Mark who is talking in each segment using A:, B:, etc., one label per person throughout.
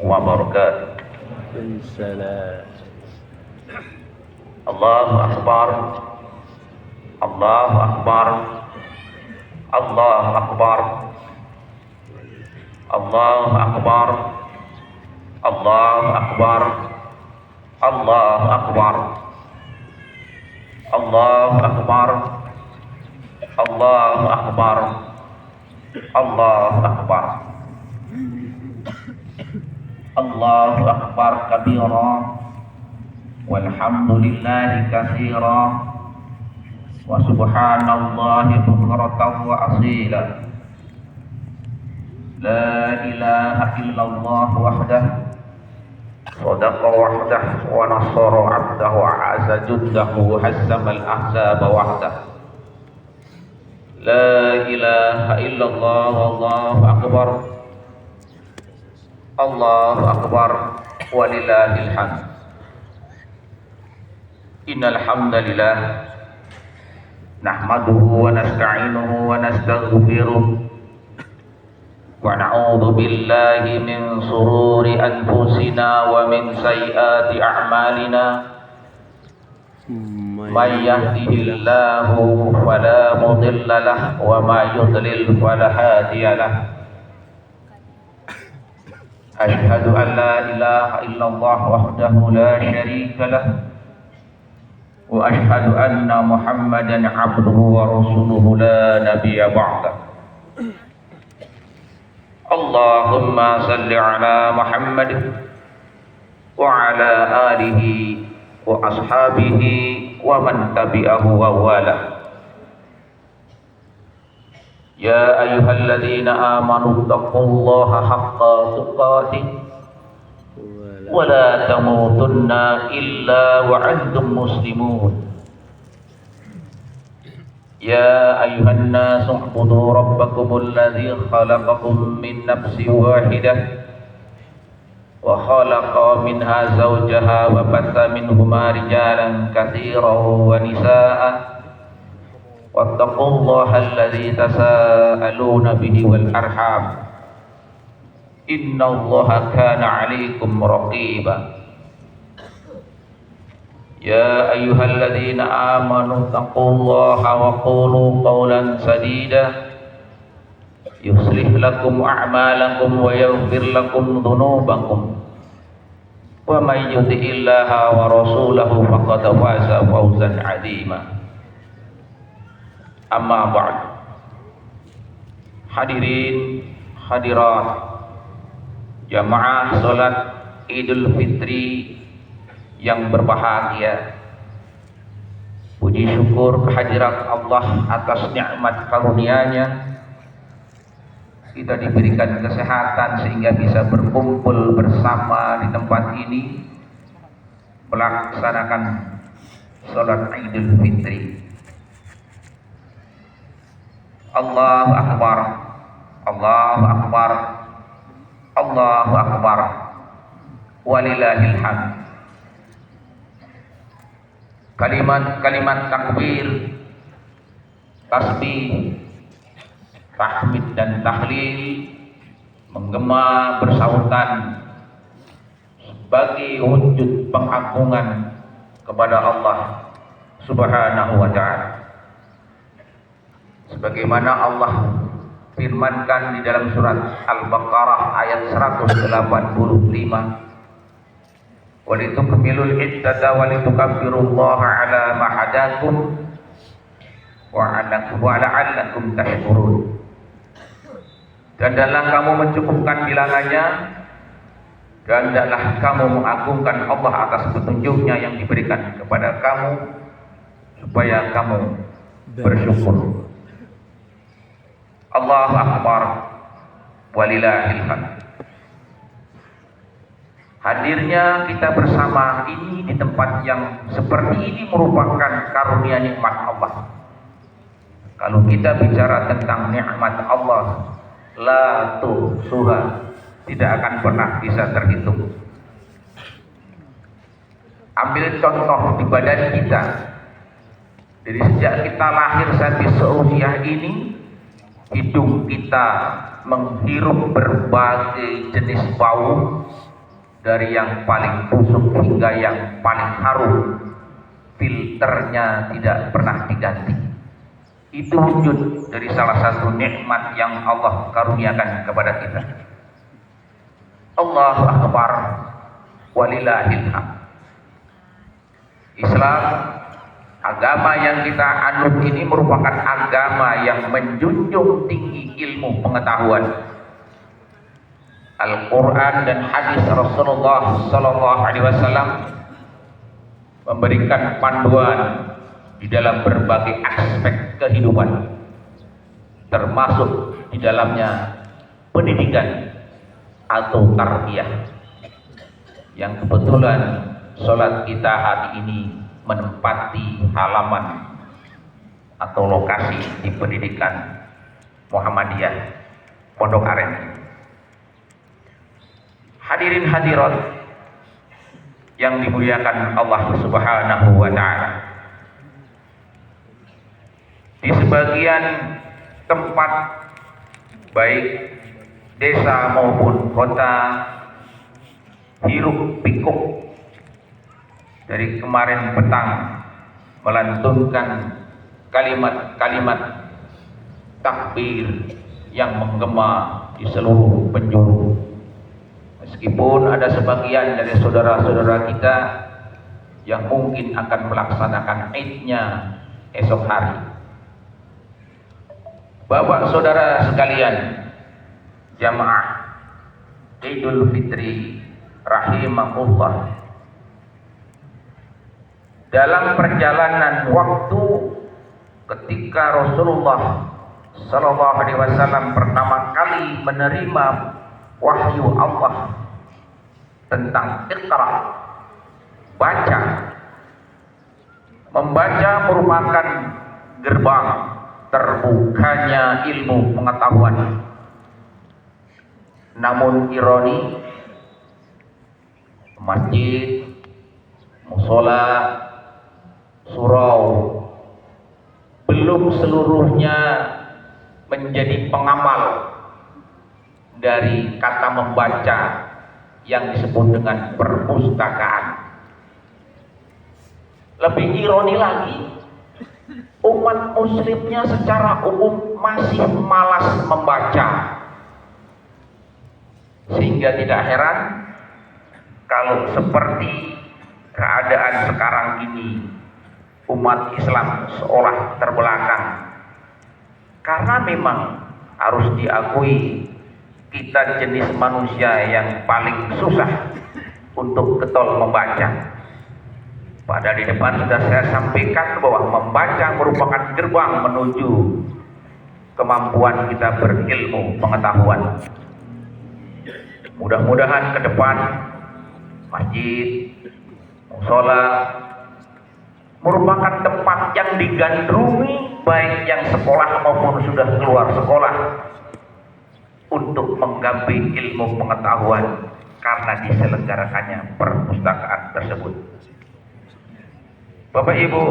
A: wabarakatuh.
B: Waalaikumsalam.
A: Allahu Akbar, Allahu Akbar, Allahu Akbar, Allahu Akbar, Allahu Akbar, Allahu Akbar, Allahu Akbar, Allahu Akbar, Allahu Akbar, Allahu Akbar kabira, walhamdulillahi katsira, wa subhanallahi bukratan wa asila. La ilaha illallah wahdah, sadaqa wahdah, wa nasara abdahu, wa a'azza juddahu, hazzamal ahzaba wahdah. La ilaha illallah, wallahu akbar, Allahu akbar, walillahil hamd. Innal hamdalillah nahmaduhu wa nasta'inuhu wa nastaghfiruh wa na'udzu billahi min shururi anfusina wa min sayyiati a'malina. May yahdihillahu fala mudilla lahu wa may yudlil fala hadiya lahu. Asyhadu an la ilaha illallah wahdahu la syarika lahu wa asyhadu anna Muhammadan abduhu wa rasuluhu la nabiyya ba'dah. Allahumma salli ala Muhammad wa ala alihi wa ashabihi wa man tabi'ahu wa wala. Ya ayyuhalladzina amanu taqullaha haqqa tuqatih wa la tamutunna illa wa antum muslimun. Ya ayyuhan nasu u'budu rabbakumul ladzi khalaqakum min nafsin wahidah wa khalaqa minha zawjaha wa batha minhuma rijalan katsiran wa nisaa'a wattaqullaha alladzi tasaaluna bihi wal arham innallaha kana 'alaikum raqiba. Ya ayyuhalladzina amanu taqullaha wa qulu qawlan sadida yuslih lakum a'malakum wa yaghfir lakum dhunubakum wa may yuti'illaha wa rasulahu faqad faza fawzan 'azima. Amma ba'd. Hadirin hadirat jamaah salat Idul Fitri yang berbahagia, puji syukur kehadirat Allah atas nikmat karunia-Nya. Kita diberikan kesehatan sehingga bisa berkumpul bersama di tempat ini melaksanakan salat Idul Fitri. Allahu Akbar, Allahu Akbar, Allahu Akbar, walillahil hamd. Kalimat takbir, tasbih, tahmid dan tahlil menggema bersautan sebagai wujud pengagungan kepada Allah Subhanahu wa ta'ala. Sebagaimana Allah firmankan di dalam surat Al-Baqarah ayat 185, walitukmilul iddata walitukabbirullaha ala ma hadakum wa la'allakum tashkurun. Dan hendaklah kamu mencukupkan bilangannya, dan hendaklah kamu mengagungkan Allah atas petunjuknya yang diberikan kepada kamu supaya kamu bersyukur. Allahu Akbar, walillahil hamd. Hadirnya kita bersama ini di tempat yang seperti ini merupakan karunia nikmat Allah. Kalau kita bicara tentang nikmat Allah, la tuhsuha, tidak akan pernah bisa terhitung. Ambil contoh di badan kita. Dari sejak kita lahir sampai seusia ini, hidung kita menghirup berbagai jenis bau dari yang paling busuk hingga yang paling harum, filternya tidak pernah diganti. Itu wujud dari salah satu nikmat yang Allah karuniakan kepada kita. Allahu Akbar, walillahil hamd. Islam, agama yang kita anut ini merupakan agama yang menjunjung tinggi ilmu pengetahuan. Al-Quran dan hadis Rasulullah Sallallahu Alaihi Wasallam memberikan panduan di dalam berbagai aspek kehidupan, termasuk di dalamnya pendidikan atau tarbiyah, yang kebetulan sholat kita hari ini menempati halaman atau lokasi di pendidikan Muhammadiyah Pondok Aren. Hadirin hadirat yang dimuliakan Allah Subhanahu wa Ta'ala, di sebagian tempat baik desa maupun kota, hiruk pikuk dari kemarin petang melantunkan kalimat-kalimat takbir yang menggema di seluruh penjuru. Meskipun ada sebagian dari saudara-saudara kita yang mungkin akan melaksanakan Idnya esok hari. Bapak saudara sekalian, jamaah Idul Fitri rahimahullah, dalam perjalanan waktu ketika Rasulullah Sallallahu Alaihi Wasallam pertama kali menerima wahyu Allah tentang Iqra, baca. Membaca merupakan gerbang terbukanya ilmu pengetahuan. Namun ironi, masjid, musola, surau belum seluruhnya menjadi pengamal dari kata membaca yang disebut dengan perpustakaan. Lebih ironi lagi, umat muslimnya secara umum masih malas membaca, sehingga tidak heran kalau seperti keadaan sekarang ini umat Islam seolah terbelakang. Karena memang harus diakui, kita jenis manusia yang paling susah untuk getol membaca. Padahal di depan sudah saya sampaikan bahwa membaca merupakan gerbang menuju kemampuan kita berilmu pengetahuan. Mudah-mudahan ke depan masjid, musola merupakan tempat yang digandrungi baik yang sekolah maupun sudah keluar sekolah untuk menggambi ilmu pengetahuan karena diselenggarakannya perpustakaan tersebut. Bapak Ibu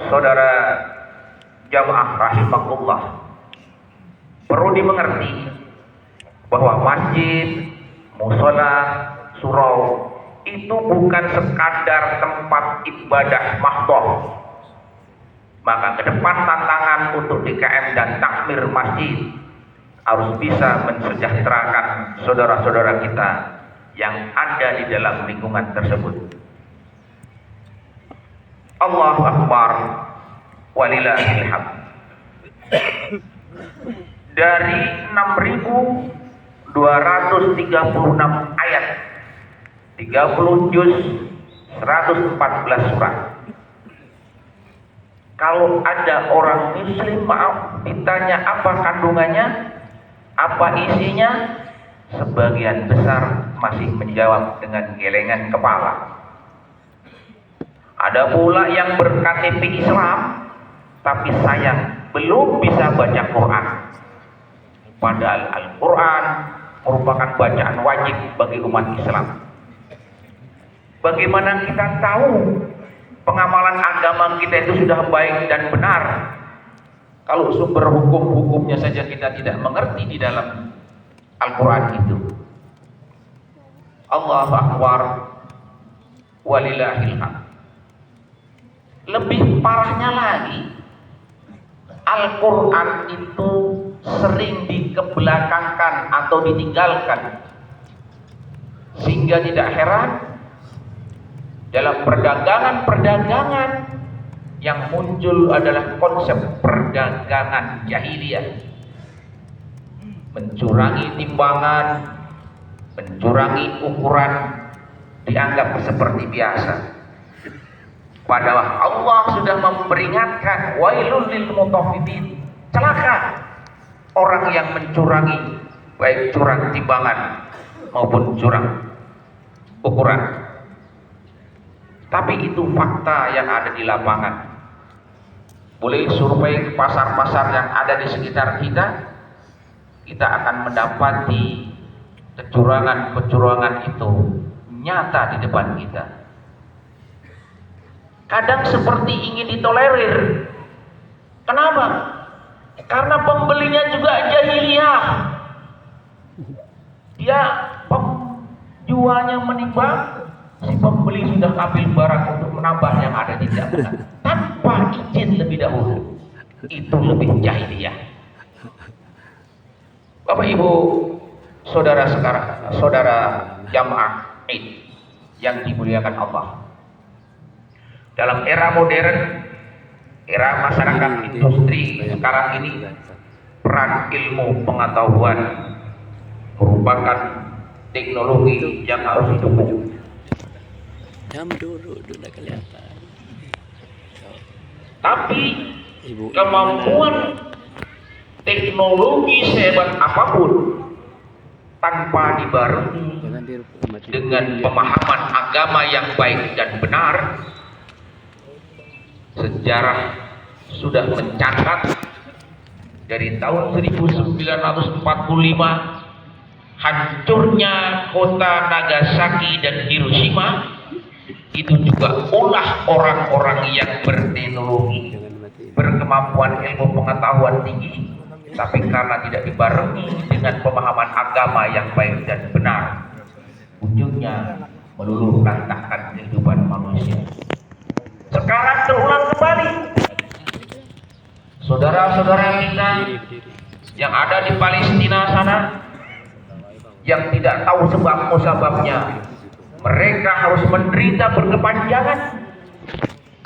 A: Saudara jamaah rahimakumullah, perlu dimengerti bahwa masjid, musola, surau itu bukan sekadar tempat ibadah mahdoh. Maka ke depan tantangan untuk DKM dan takmir masjid harus bisa mensejahterakan saudara-saudara kita yang ada di dalam lingkungan tersebut. Allahu Akbar, walillahil hamd. Dari 6.236 ayat, 30 juz, 114 surat. Kalau ada orang muslim, maaf, ditanya apa kandungannya, apa isinya, sebagian besar masih menjawab dengan gelengan kepala. Ada pula yang ber-KTP Islam, tapi sayang belum bisa baca Quran. Padahal Al-Quran merupakan bacaan wajib bagi umat Islam. Bagaimana kita tahu pengamalan agama kita itu sudah baik dan benar kalau sumber hukum-hukumnya saja kita tidak mengerti di dalam Al-Quran itu? Allahu Akbar, walillahil hamd. Lebih parahnya lagi, Al-Quran itu sering dikebelakangkan atau ditinggalkan, sehingga tidak heran dalam perdagangan-perdagangan yang muncul adalah konsep perdagangan jahiliyah, mencurangi timbangan, mencurangi ukuran, dianggap seperti biasa. Padahal Allah sudah memperingatkan, wailul lil mutaffifin, celaka orang yang mencurangi, baik curang timbangan maupun curang ukuran. Tapi itu fakta yang ada di lapangan. Boleh survei ke pasar-pasar yang ada di sekitar kita, kita akan mendapati kecurangan-kecurangan itu nyata di depan kita. Kadang seperti ingin ditolerir. Kenapa? Karena pembelinya juga jahiliyah. Dia penjualnya menimbang, si pembeli sudah ambil barang untuk menambah yang ada di dalam tanpa izin lebih dahulu. Itu lebih jahiliyah. Bapak Ibu, saudara sekarang, saudara jamaah Id yang dimuliakan Allah. Dalam era modern, era masyarakat industri sekarang ini, peran ilmu pengetahuan merupakan teknologi yang harus didukung.
B: Jam dulu udah kelihatan.
A: Tapi kemampuan teknologi sehebat apapun tanpa dibarengi dengan pemahaman agama yang baik dan benar, sejarah sudah mencatat dari tahun 1945 hancurnya kota Nagasaki dan Hiroshima itu juga ulah orang-orang yang berteknologi, berkemampuan ilmu pengetahuan tinggi, tapi karena tidak dibarengi dengan pemahaman agama yang baik dan benar, ujungnya meluluh lantahkan kehidupan manusia. Sekarang terulang kembali. Saudara-saudara kita yang ada di Palestina sana, yang tidak tahu sebab musababnya, mereka harus menderita berkepanjangan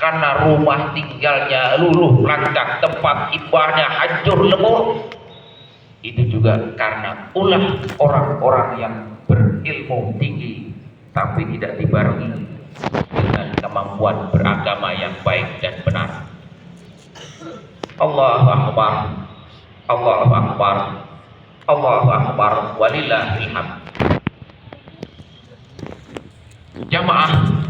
A: karena rumah tinggalnya luluh lantah, tempat ibadahnya hancur lebur. Itu juga karena ulah orang-orang yang berilmu tinggi tapi tidak dibarengi dengan kemampuan beragama yang baik dan benar. Allahu Akbar, Allahu Akbar, Allahu Akbar, walillahil hamd. Jamaah